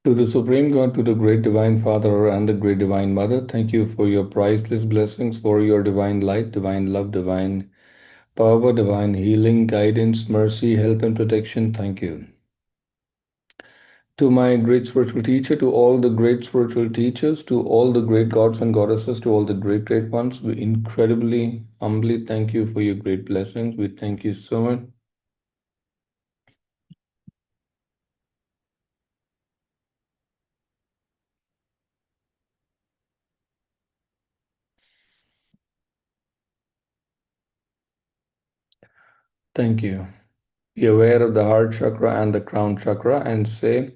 To the Supreme God, to the Great Divine Father and the Great Divine Mother, thank you for your priceless blessings, for your divine light, divine love, divine power, divine healing, guidance, mercy, help, and protection. Thank you. To my great spiritual teacher, to all the great spiritual teachers, to all the great gods and goddesses, to all the great, great ones, we incredibly, humbly thank you for your great blessings. We thank you so much. Thank you. Be aware of the heart chakra and the crown chakra and say,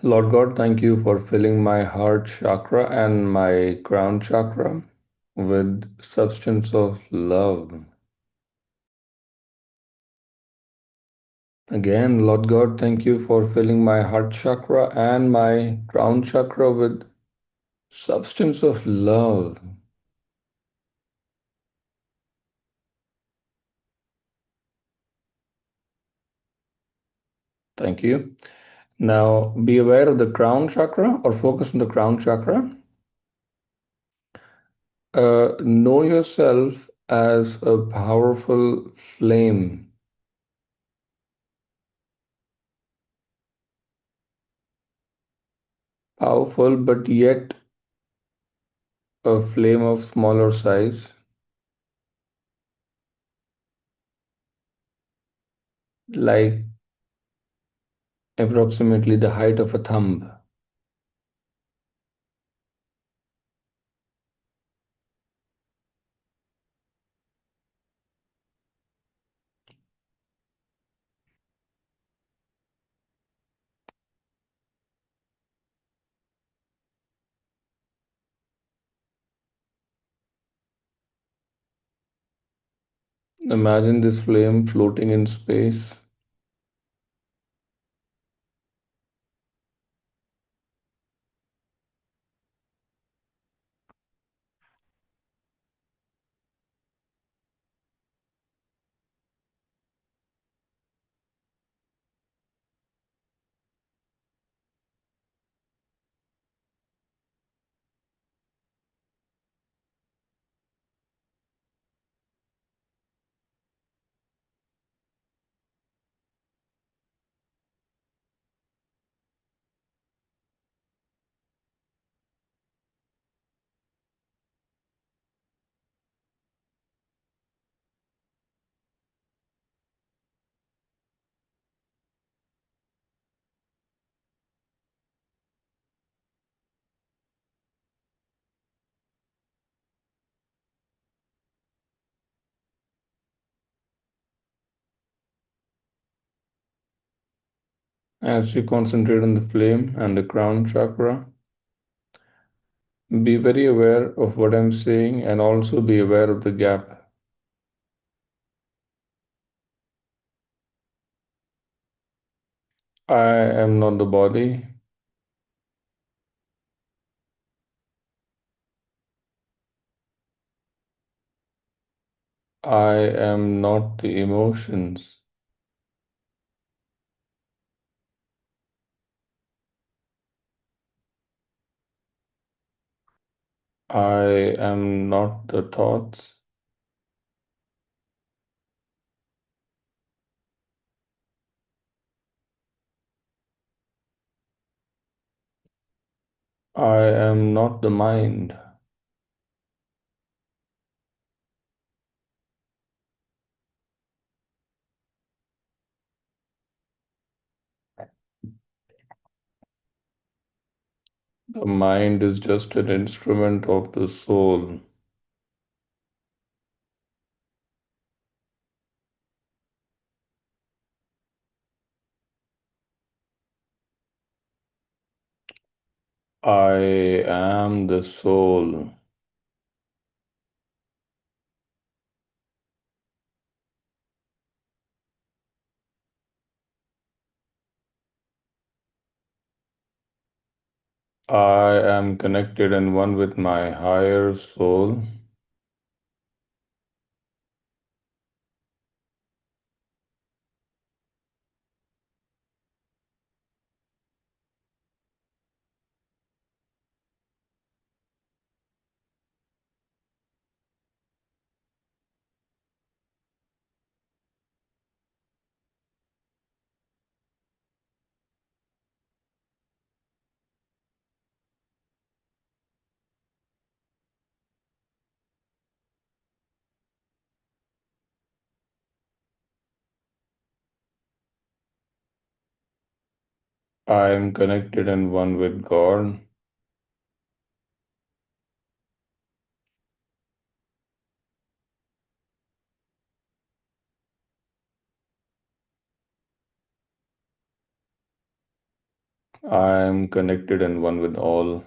Lord God, thank you for filling my heart chakra and my crown chakra with substance of love. Again, Lord God, thank you for filling my heart chakra and my crown chakra with substance of love. Thank you. Now be aware of the crown chakra or focus on the crown chakra. Know yourself as a powerful flame. Powerful, but yet a flame of smaller size, like approximately the height of a thumb. Imagine this flame floating in space. As you concentrate on the flame and the crown chakra, be very aware of what I'm saying and also be aware of the gap. I am not the body. I am not the emotions. I am not the thoughts. I am not the mind. The mind is just an instrument of the soul. I am the soul. I am connected and one with my higher soul. I am connected and one with God. I am connected and one with all.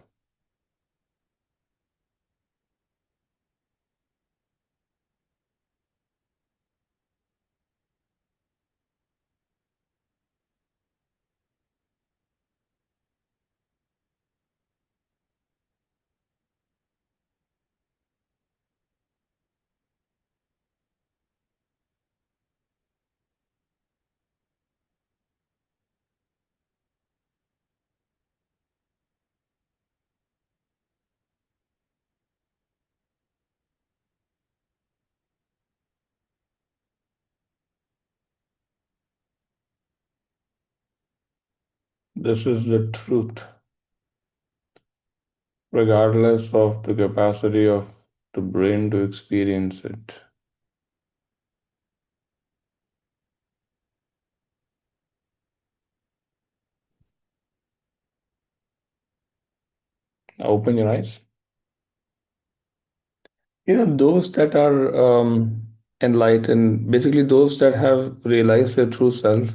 This is the truth, regardless of the capacity of the brain to experience it. Open your eyes. Those that are enlightened, basically those that have realized their true self,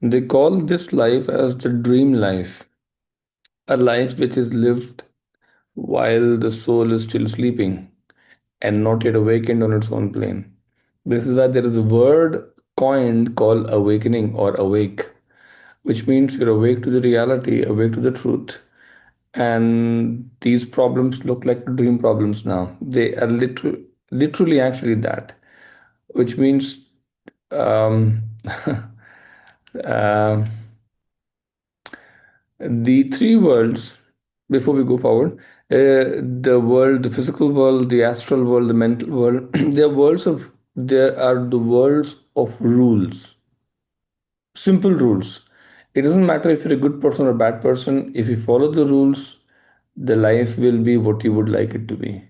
they call this life as the dream life, a life which is lived while the soul is still sleeping and not yet awakened on its own plane. This is why there is a word coined called awakening or awake, which means you're awake to the reality, awake to the truth. And these problems look like dream problems now. They are literally actually that, which means um, uh, the three worlds, before we go forward, the world, the physical world, the astral world, the mental world, there are the worlds of rules, simple rules. It doesn't matter if you're a good person or a bad person. If you follow the rules, the life will be what you would like it to be.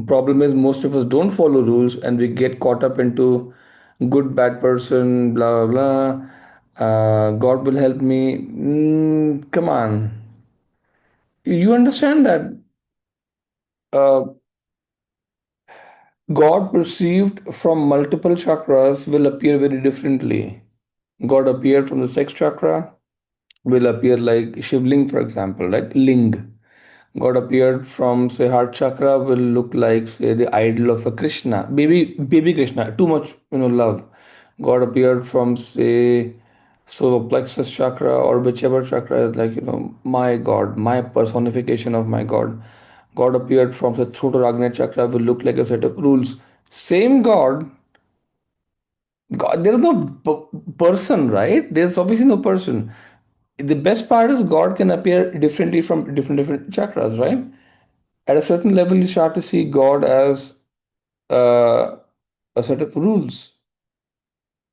Problem is most of us don't follow rules and we get caught up into good bad person, blah blah blah. God will help me. Come on, you understand that uh, God perceived from multiple chakras will appear very differently. God appeared from the sex chakra will appear like Shivling, for example, like Ling. God appeared from, say, heart chakra will look like, say, the idol of a Krishna, baby Krishna, too much, love. God appeared from, say, solar plexus chakra or whichever chakra is like, my God, my personification of my God. God appeared from the throat or Agnya chakra will look like a set of rules. Same God, there is no person, right? There's obviously no person. The best part is God can appear differently from different chakras, right? At a certain level, you start to see God as uh, a set of rules.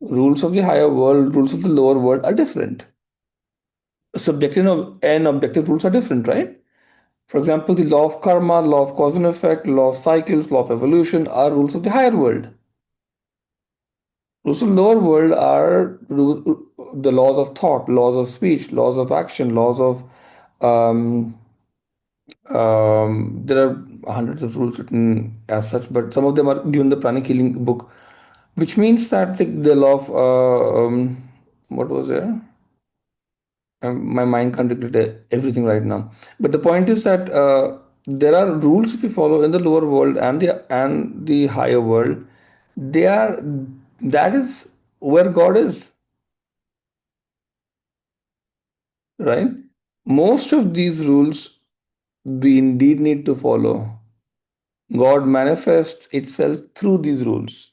Rules of the higher world, rules of the lower world are different. Subjective and objective rules are different, right? For example, the law of karma, law of cause and effect, law of cycles, law of evolution are rules of the higher world. Rules of the lower world are the laws of thought, laws of speech, laws of action, laws of um, there are hundreds of rules written as such, but some of them are given the Pranic healing book, which means that the law of what was there? My mind can't recollect everything right now. But the point is that there are rules if you follow in the lower world and the higher world. They are that is where God is, right? Most of these rules we indeed need to follow. God manifests itself through these rules.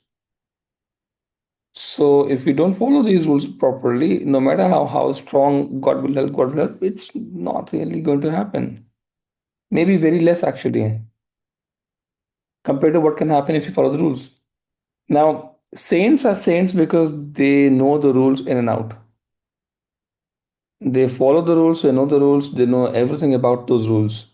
So if we don't follow these rules properly, no matter how strong God will help, it's not really going to happen. Maybe very less actually, compared to what can happen if you follow the rules. Now, saints are saints because they know the rules in and out. They follow the rules, they know the rules, they know everything about those rules.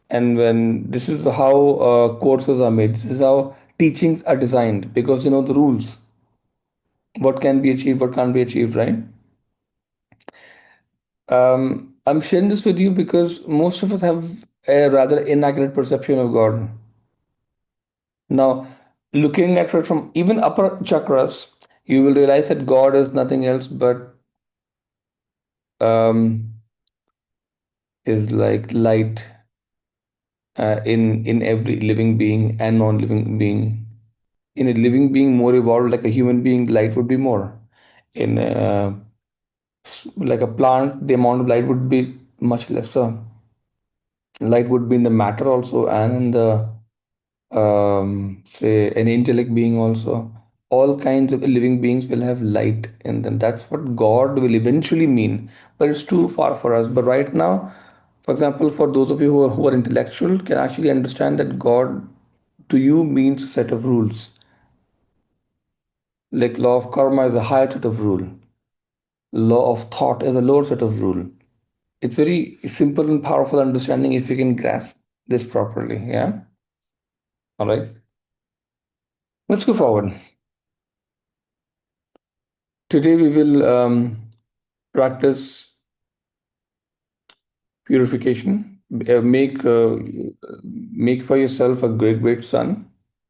And when this is how courses are made, this is how teachings are designed because you know the rules, what can be achieved, what can't be achieved, right? I'm sharing this with you because most of us have a rather inaccurate perception of God. Now, looking at it from even upper chakras, you will realize that God is nothing else but um, is like light in every living being and non-living being. In a living being more evolved like a human being, light would be more. In like a plant, the amount of light would be much lesser. Light would be in the matter also and in the say an angelic being also. All kinds of living beings will have light in them. That's what God will eventually mean. But it's too far for us. But right now, for example, for those of you who are intellectual, can actually understand that God to you means a set of rules. Like law of karma is a higher set of rule. Law of thought is a lower set of rule. It's very simple and powerful understanding if you can grasp this properly. Yeah. All right. Let's go forward. Today we will practice purification. Make for yourself a great sun,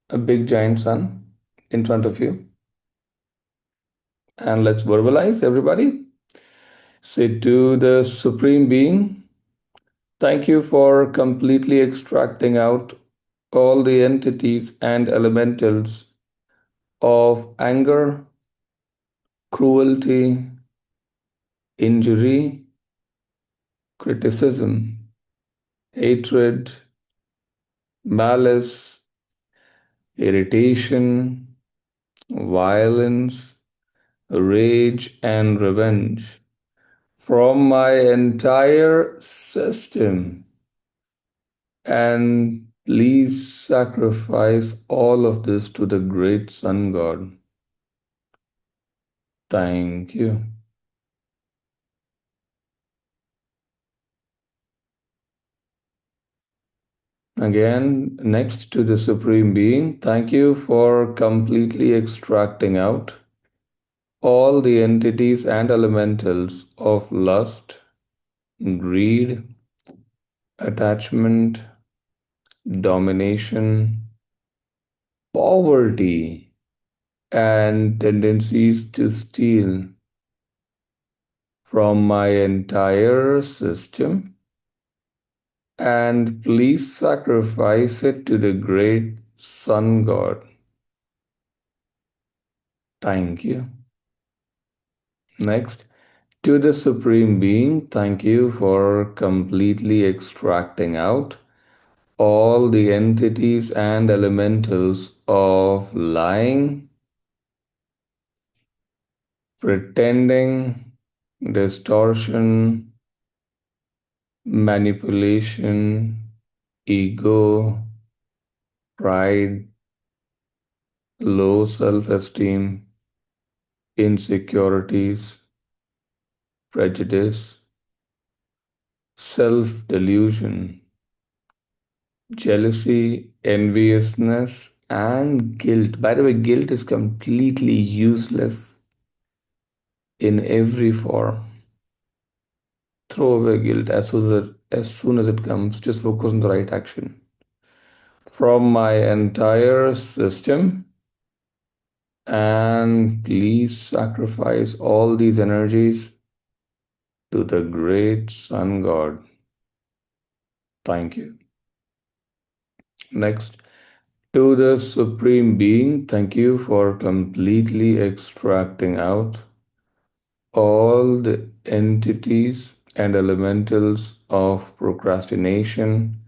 a big giant sun in front of you, and let's verbalize everybody. Say to the Supreme Being, thank you for completely extracting out all the entities and elementals of anger, cruelty, injury, criticism, hatred, malice, irritation, violence, rage, and revenge from my entire system. And please sacrifice all of this to the great Sun God. Thank you. Again, next to the Supreme Being, thank you for completely extracting out all the entities and elementals of lust, greed, attachment, domination, poverty, and tendencies to steal from my entire system, and please sacrifice it to the great Sun God. Thank you. Next, to the Supreme Being, thank you for completely extracting out all the entities and elementals of lying, pretending, distortion, manipulation, ego, pride, low self-esteem, insecurities, prejudice, self-delusion, jealousy, enviousness, and guilt. By the way, guilt is completely useless in every form. Throw away guilt as soon as it comes. Just focus on the right action. From my entire system, and please sacrifice all these energies to the great Sun God. Thank you. Next, to the Supreme Being, thank you for completely extracting out all the entities and elementals of procrastination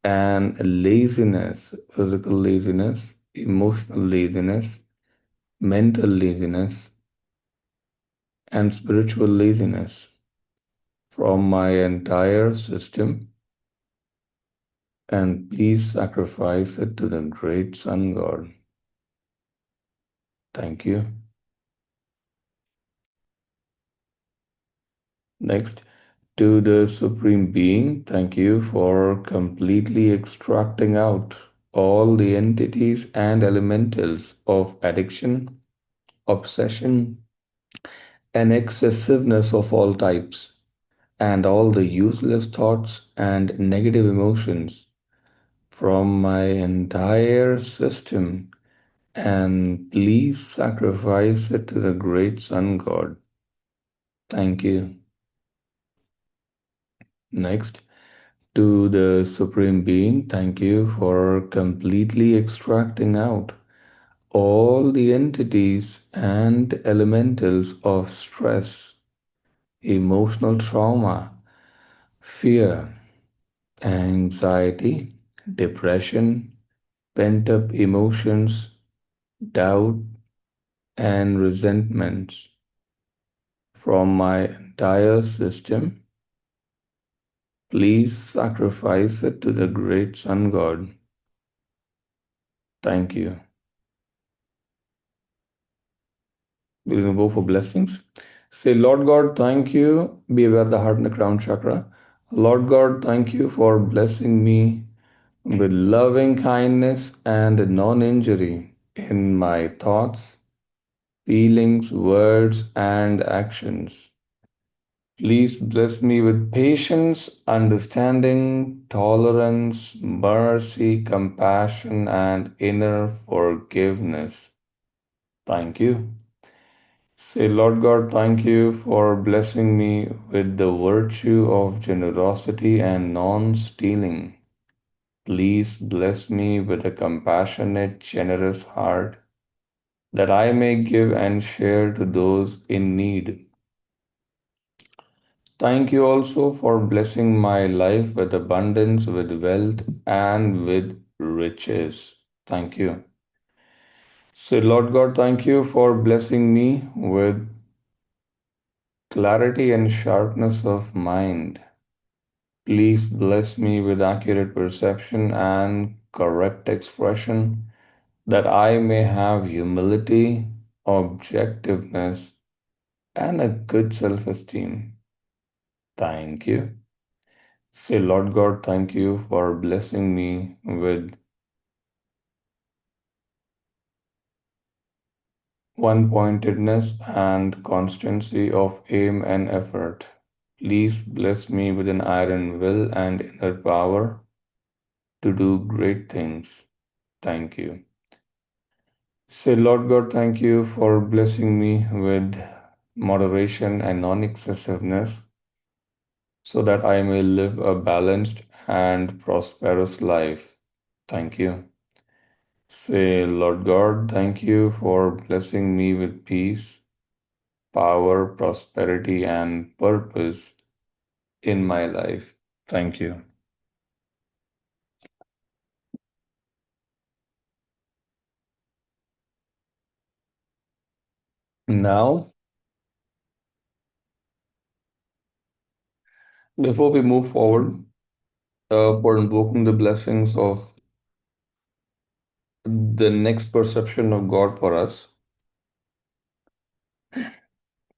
and laziness, physical laziness, emotional laziness, mental laziness, and spiritual laziness from my entire system, and please sacrifice it to the great Sun God. Thank you. Next, to the Supreme Being, thank you for completely extracting out all the entities and elementals of addiction, obsession, and excessiveness of all types, and all the useless thoughts and negative emotions from my entire system, and please sacrifice it to the great Sun God. Thank you. Next, to the Supreme Being, thank you for completely extracting out all the entities and elementals of stress, emotional trauma, fear, anxiety, depression, pent up emotions, doubt, and resentments from my entire system. Please sacrifice it to the great Sun God. Thank you. We're going to go for blessings. Say, Lord God, thank you. Be aware of the heart and the crown chakra. Lord God, thank you for blessing me with loving kindness and non injury in my thoughts, feelings, words, and actions. Please bless me with patience, understanding, tolerance, mercy, compassion, and inner forgiveness. Thank you. Say, Lord God, thank you for blessing me with the virtue of generosity and non stealing. Please bless me with a compassionate, generous heart that I may give and share to those in need. Thank you also for blessing my life with abundance, with wealth, and with riches. Thank you. Say, Lord God, thank you for blessing me with clarity and sharpness of mind. Please bless me with accurate perception and correct expression that I may have humility, objectiveness, and a good self esteem. Thank you. Say, Lord God, thank you for blessing me with one pointedness and constancy of aim and effort. Please bless me with an iron will and inner power to do great things. Thank you. Say, Lord God, thank you for blessing me with moderation and non excessiveness so that I may live a balanced and prosperous life. Thank you. Say, Lord God, thank you for blessing me with peace, power, prosperity, and purpose in my life. Thank you. Now, before we move forward for invoking the blessings of the next perception of God for us,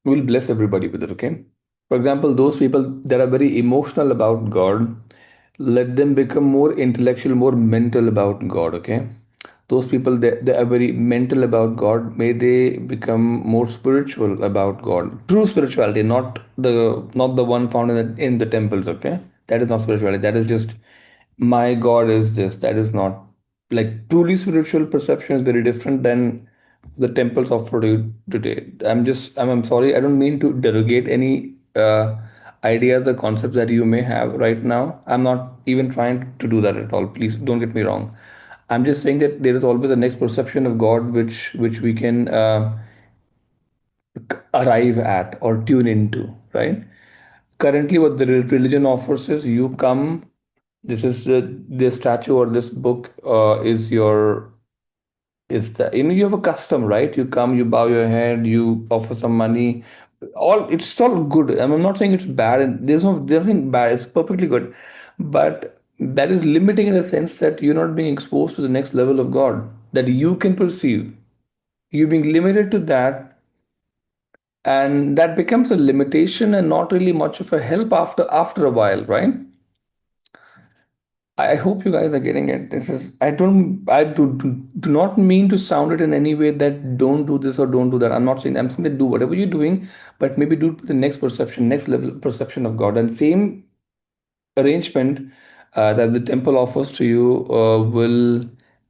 we'll bless everybody with it, okay? For example, those people that are very emotional about God, let them become more intellectual, more mental about God, okay? Those people that are very mental about God, may they become more spiritual about God. True spirituality, not the one found in the temples, okay? That is not spirituality. That is just my God is this. That is not like truly spiritual perception is very different than the temples offer you today. I'm sorry, I don't mean to derogate any ideas or concepts that you may have right now. I'm not even trying to do that at all. Please don't get me wrong. I'm just saying that there is always a next perception of God which we can arrive at or tune into, right? Currently, what the religion offers is you come. This is this statue or this book is your is that you have a custom, right? You come, you bow your head, you offer some money. All it's all good. I'm not saying it's bad. And there's nothing bad. It's perfectly good, but that is limiting in the sense that you're not being exposed to the next level of God that you can perceive. You're being limited to that, and that becomes a limitation and not really much of a help after a while, right? I hope you guys are getting it. This is I do not mean to sound it in any way that don't do this or don't do that. I'm not saying I'm saying that do whatever you're doing, but maybe do the next perception, next level perception of God. And same arrangement that the temple offers to you will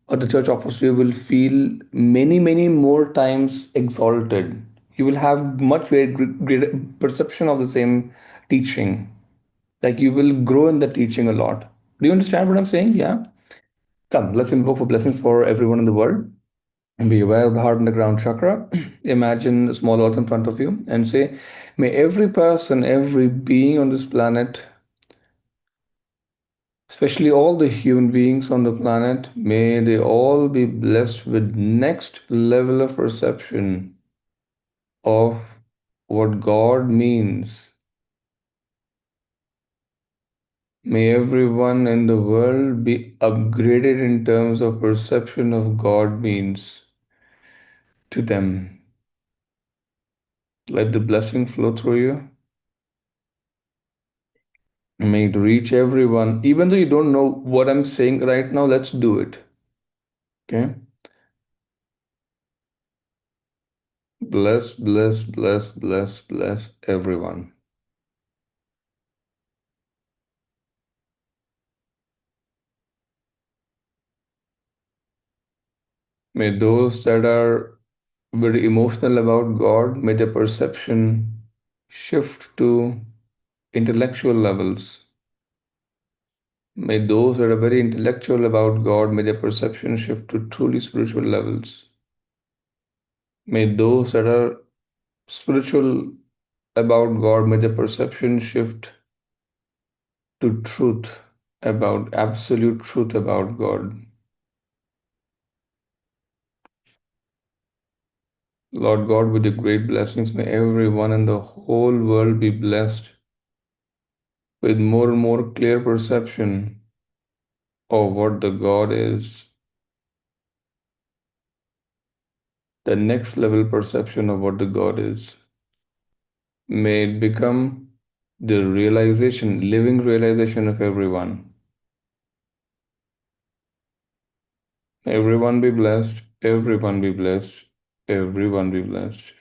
or the church offers to you will feel many more times exalted. You will have much greater perception of the same teaching. Like you will grow in the teaching a lot. Do you understand what I'm saying? Yeah. Come, let's invoke for blessings for everyone in the world. And be aware of the heart and the ground chakra. Imagine a small earth in front of you and say, may every person, every being on this planet, especially all the human beings on the planet, may they all be blessed with next level of perception of what God means. May everyone in the world be upgraded in terms of perception of God means to them. Let the blessing flow through you. May it reach everyone. Even though you don't know what I'm saying right now, let's do it. Okay? Bless, bless, bless, bless, bless everyone. May those that are very emotional about God, may their perception shift to intellectual levels. May those that are very intellectual about God, may their perception shift to truly spiritual levels. May those that are spiritual about God, may their perception shift to truth about absolute truth about God. Lord God, with your great blessings, may everyone in the whole world be blessed with more and more clear perception of what the God is, the next level perception of what the God is. May it become the realization, living realization of everyone. Everyone be blessed, everyone be blessed, everyone be blessed.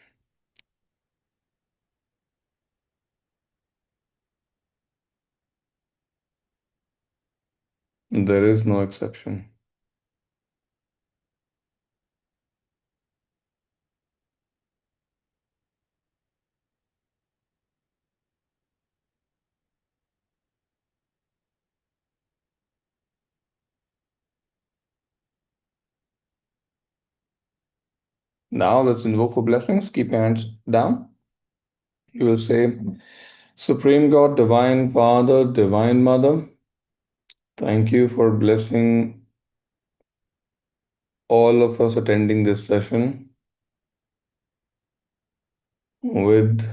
There is no exception. Now let's invoke for blessings. Keep your hands down. You will say, Supreme God, Divine Father, Divine Mother, thank you for blessing all of us attending this session with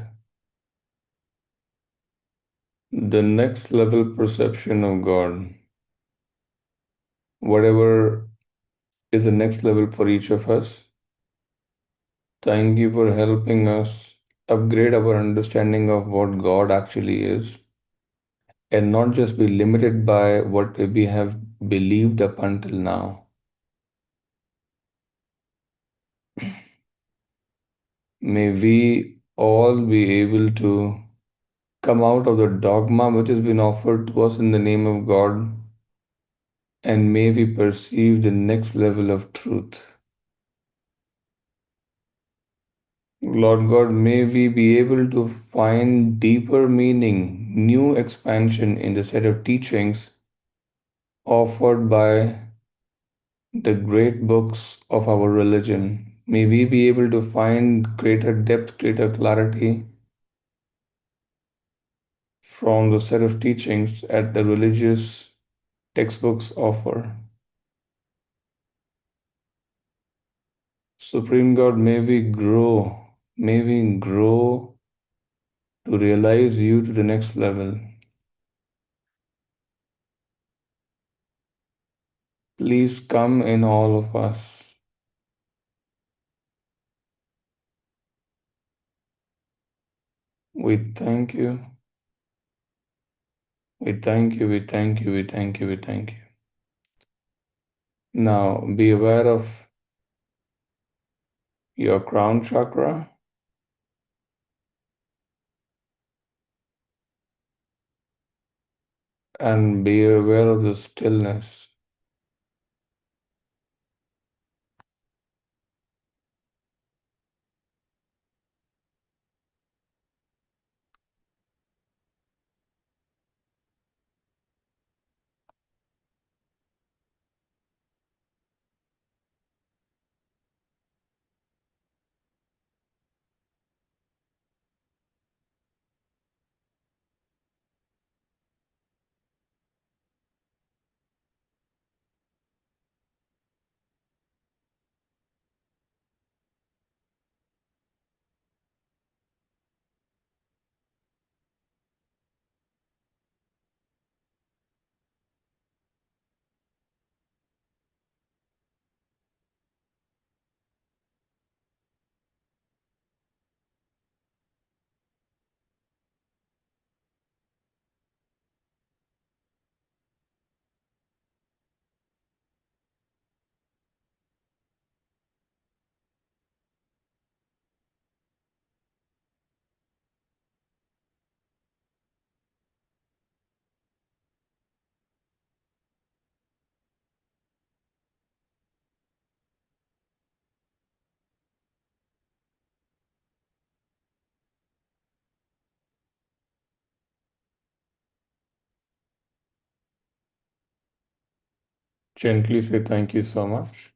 the next level perception of God. Whatever is the next level for each of us, thank you for helping us upgrade our understanding of what God actually is and not just be limited by what we have believed up until now. May we all be able to come out of the dogma which has been offered to us in the name of God, and may we perceive the next level of truth. Lord God, may we be able to find deeper meaning, new expansion in the set of teachings offered by the great books of our religion. May we be able to find greater depth, greater clarity from the set of teachings that the religious textbooks offer. Supreme God, may we grow to realize you to the next level. Please come in all of us. We thank you. We thank you. We thank you. We thank you. We thank you. Now be aware of your crown chakra and be aware of the stillness. Gently say thank you so much.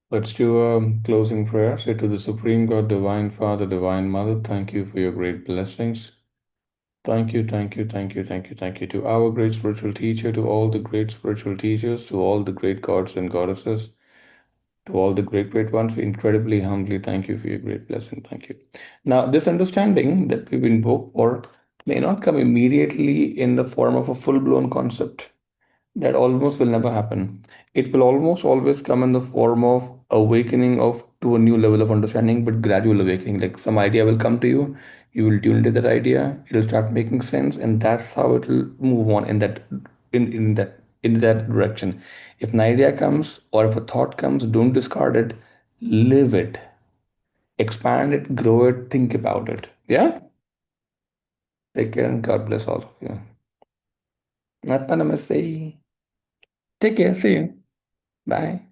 Let's do a closing prayer. Say to the Supreme God, Divine Father, Divine Mother, thank you for your great blessings. Thank you, thank you, thank you, thank you, thank you to our great spiritual teacher, to all the great spiritual teachers, to all the great gods and goddesses, to all the great, great ones. We incredibly humbly thank you for your great blessing. Thank you. Now, this understanding that we've invoked for may not come immediately in the form of a full-blown concept. That almost will never happen. It will almost always come in the form of awakening of to a new level of understanding, but gradual awakening. Like some idea will come to you, you will tune into that idea, it'll start making sense, and that's how it'll move on in that direction. If an idea comes or if a thought comes, don't discard it, live it, expand it, grow it, think about it. Yeah? Take care and God bless all of you. Namaste. Take care. See you. Bye.